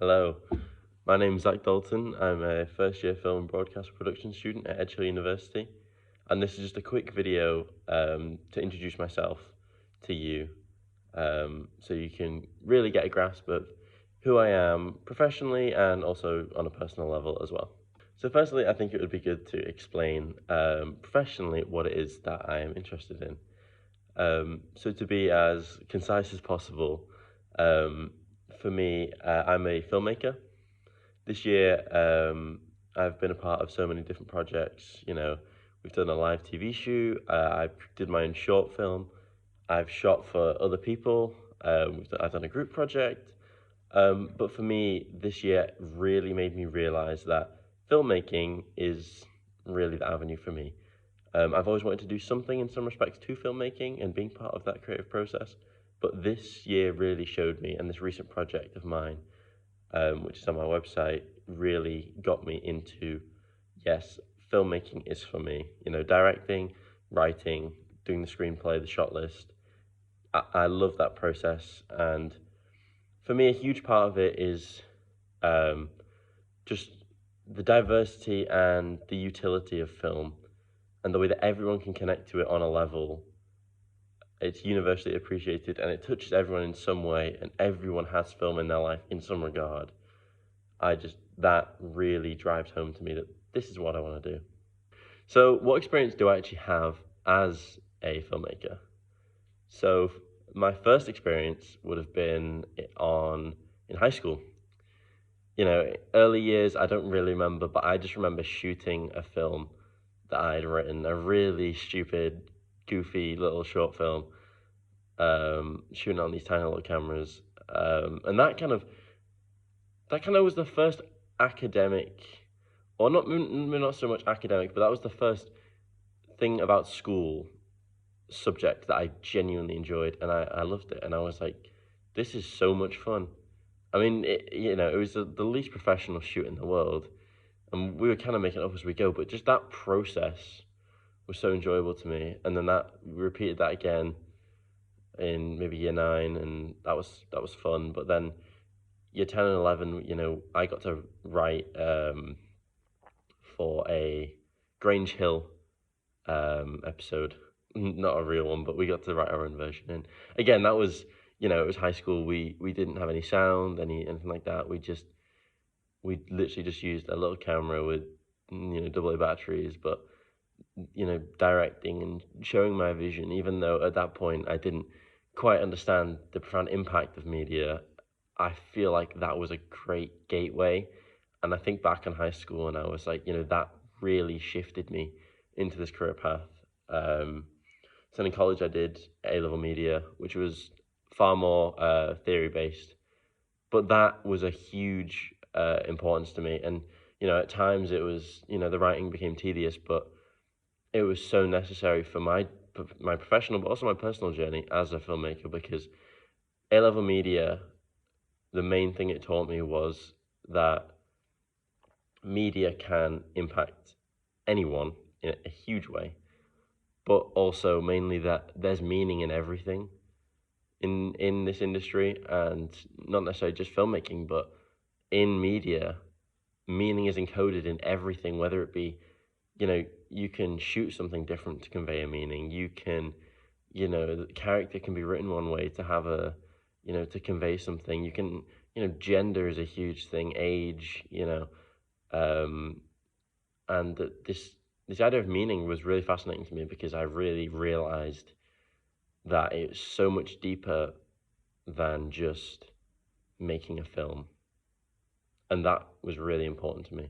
Hello, my name is Zak Dalton. I'm a first year film and broadcast production student at Edge Hill University, and this is just a quick video to introduce myself to you so you can really get a grasp of who I am professionally and also on a personal level as well. So, firstly, I think it would be good to explain professionally what it is that I am interested in. So, to be as concise as possible, um, for me, I'm a filmmaker. This year, I've been a part of so many different projects. We've done a live TV shoot. I did my own short film. I've shot for other people. I've done a group project. But for me, this year really made me realize that filmmaking is really the avenue for me. I've always wanted to do something in some respects to filmmaking and being part of that creative process. But this year really showed me, and this recent project of mine, which is on my website, really got me into, yes, filmmaking is for me. Directing, writing, doing the screenplay, the shot list. I love that process. And for me, a huge part of it is um, just the diversity and the utility of film and the way that everyone can connect to it on a level. It's universally appreciated and it touches everyone in some way, and everyone has film in their life in some regard. That really drives home to me that this is what I want to do. So, what experience do I actually have as a filmmaker? So, my first experience would have been in high school. Early years I don't really remember, but I just remember shooting a film that I'd written, a really stupid, goofy little short film, shooting on these tiny little cameras, and that kind of was the first academic, or not so much academic, but that was the first thing about school subject that I genuinely enjoyed, and I loved it, and I was like, this is so much fun. I mean, it was the least professional shoot in the world, and we were kind of making it up as we go, but just that process was so enjoyable to me. And then we repeated that again in maybe year 9, and that was fun. But then year 10 and 11, I got to write for a Grange Hill episode. Not a real one, but we got to write our own version. And again, that was, it was high school. We didn't have any sound, anything like that. We literally just used a little camera with, AA batteries, but, directing and showing my vision, even though at that point I didn't quite understand the profound impact of media. I feel like that was a great gateway. And I think back on high school and I was like, that really shifted me into this career path. So in college I did A-level media, which was far more theory based, but that was a huge importance to me. And at times it was, the writing became tedious, but it was so necessary for my professional, but also my personal journey as a filmmaker, because A-level media, the main thing it taught me was that media can impact anyone in a huge way, but also mainly that there's meaning in everything in this industry, and not necessarily just filmmaking, but in media, meaning is encoded in everything, whether it be, you can shoot something different to convey a meaning. You can, the character can be written one way to have to convey something. You can, gender is a huge thing, age, um, and this idea of meaning was really fascinating to me because I really realized that it's so much deeper than just making a film. And that was really important to me.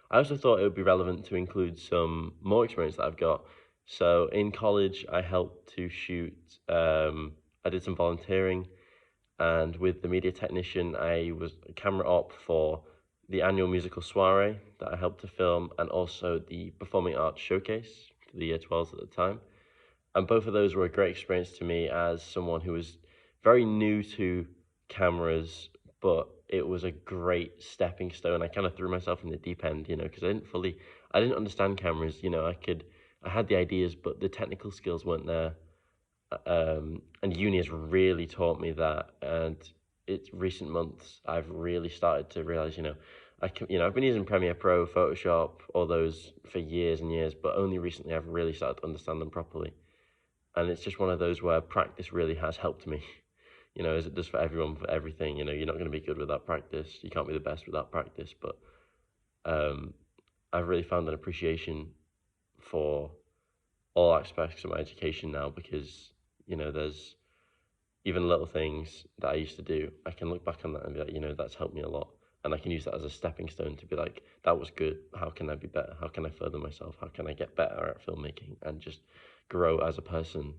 I also thought it would be relevant to include some more experience that I've got. So in college, I helped to shoot, I did some volunteering, and with the media technician, I was a camera op for the annual musical soiree that I helped to film, and also the performing arts showcase for the year 12s at the time. And both of those were a great experience to me as someone who was very new to cameras, but it was a great stepping stone. I kind of threw myself in the deep end, because I didn't understand cameras. I had the ideas, but the technical skills weren't there. And uni has really taught me that. And it's recent months I've really started to realize, I've been using Premiere Pro, Photoshop, all those for years and years, but only recently I've really started to understand them properly. And it's just one of those where practice really has helped me. As it does for everyone, for everything. You're not going to be good without practice. You can't be the best without practice. But I've really found an appreciation for all aspects of my education now, because there's even little things that I used to do. I can look back on that and be like, that's helped me a lot, and I can use that as a stepping stone to be like, that was good. How can I be better? How can I further myself? How can I get better at filmmaking and just grow as a person?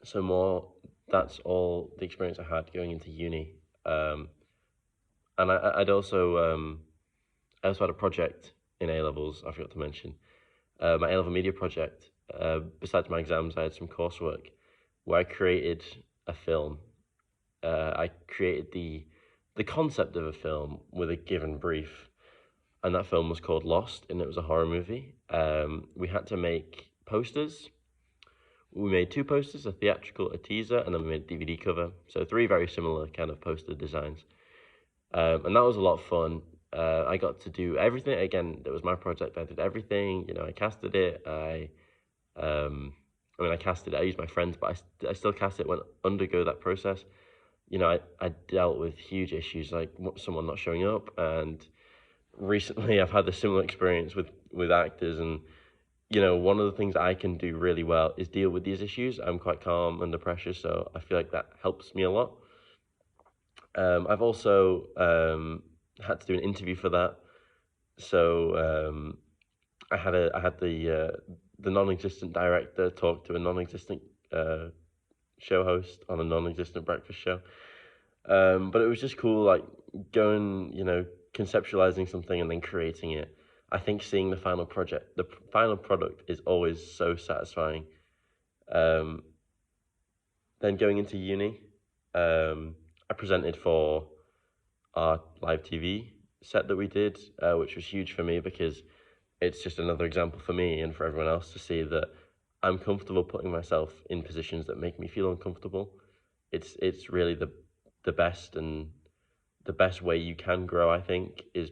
So more, that's all the experience I had going into uni. And I also had a project in A levels. I forgot to mention my A level media project. Besides my exams, I had some coursework where I created a film. I created the concept of a film with a given brief, and that film was called Lost, and it was a horror movie. We had to make posters. We made 2 posters, a theatrical, a teaser, and then we made a DVD cover. So 3 very similar kind of poster designs. And that was a lot of fun. I got to do everything. Again, it was my project. I did everything. I casted it. I casted it. I used my friends, but I still cast it, went undergo that process. I dealt with huge issues like someone not showing up. And recently I've had a similar experience with actors, and one of the things I can do really well is deal with these issues. I'm quite calm under pressure, so I feel like that helps me a lot. I've also had to do an interview for that, so I had the non-existent director talk to a non-existent show host on a non-existent breakfast show. But it was just cool, like going, conceptualizing something and then creating it. I think seeing the final product is always so satisfying. Then going into uni, I presented for our live TV set that we did, which was huge for me because it's just another example for me and for everyone else to see that I'm comfortable putting myself in positions that make me feel uncomfortable. It's really the best, and the best way you can grow, I think, is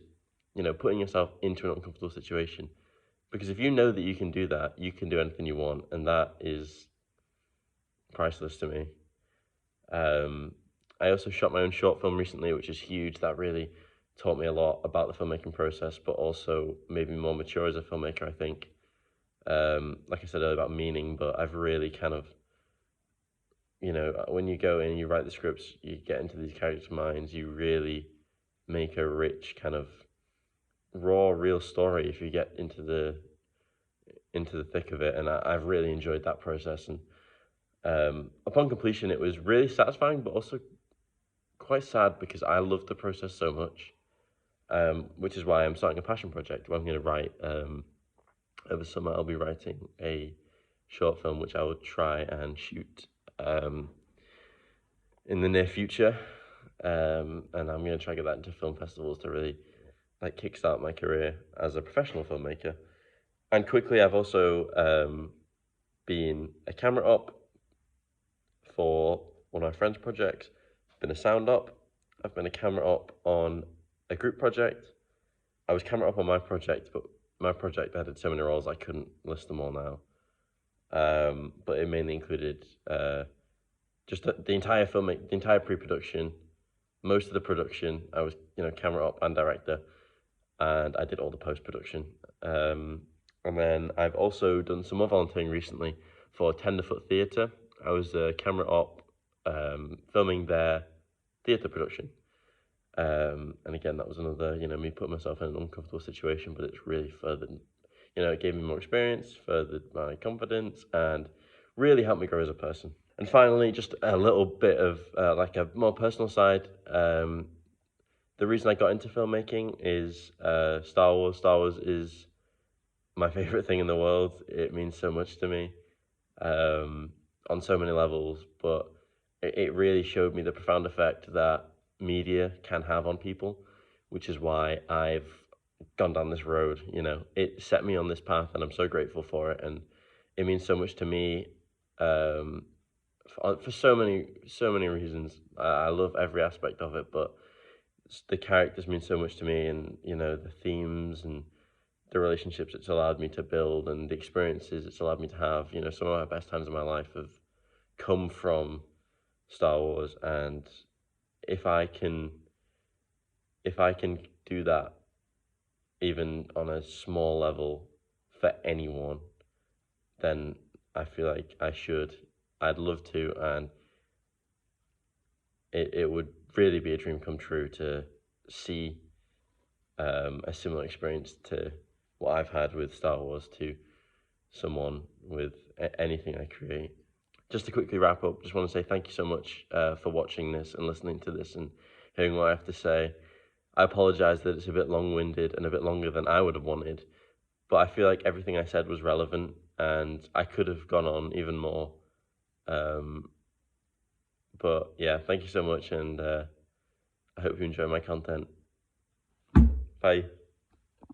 putting yourself into an uncomfortable situation. Because if you know that you can do that, you can do anything you want, and that is priceless to me. I also shot my own short film recently, which is huge. That really taught me a lot about the filmmaking process, but also made me more mature as a filmmaker, I think. Like I said earlier about meaning, but I've really kind of, when you go in, you write the scripts, you get into these characters' minds, you really make a rich kind of raw, real story if you get into the thick of it. And I've really enjoyed that process. And upon completion, it was really satisfying, but also quite sad because I love the process so much, which is why I'm starting a passion project where I'm going to write, over summer I'll be writing a short film which I will try and shoot in the near future, and I'm going to try to get that into film festivals to really like kickstart my career as a professional filmmaker. And quickly, I've also been a camera op for one of my friends' projects. I've been a sound op. I've been a camera op on a group project. I was camera op on my project, but my project added so many roles I couldn't list them all now. But it mainly included just the entire filmmaking, the entire pre-production, most of the production. I was, camera op and director, and I did all the post-production. And then I've also done some more volunteering recently for Tenderfoot Theatre. I was a camera op filming their theatre production. And again, that was another, me putting myself in an uncomfortable situation, but it's really furthered, it gave me more experience, furthered my confidence, and really helped me grow as a person. And finally, just a little bit of like a more personal side. The reason I got into filmmaking is Star Wars. Star Wars is my favorite thing in the world. It means so much to me on so many levels, but it really showed me the profound effect that media can have on people, which is why I've gone down this road. It set me on this path, and I'm so grateful for it, and it means so much to me for so many reasons. I love every aspect of it, but the characters mean so much to me, and the themes and the relationships it's allowed me to build and the experiences it's allowed me to have. Some of my best times of my life have come from Star Wars, and if I can do that even on a small level for anyone, then I feel like I should. I'd love to, and it would really be a dream come true to see a similar experience to what I've had with Star Wars to someone with anything I create. Just to quickly wrap up, just want to say thank you so much for watching this and listening to this and hearing what I have to say. I apologize that it's a bit long-winded and a bit longer than I would have wanted, but I feel like everything I said was relevant and I could have gone on even more. But yeah, thank you so much, and I hope you enjoy my content. Bye.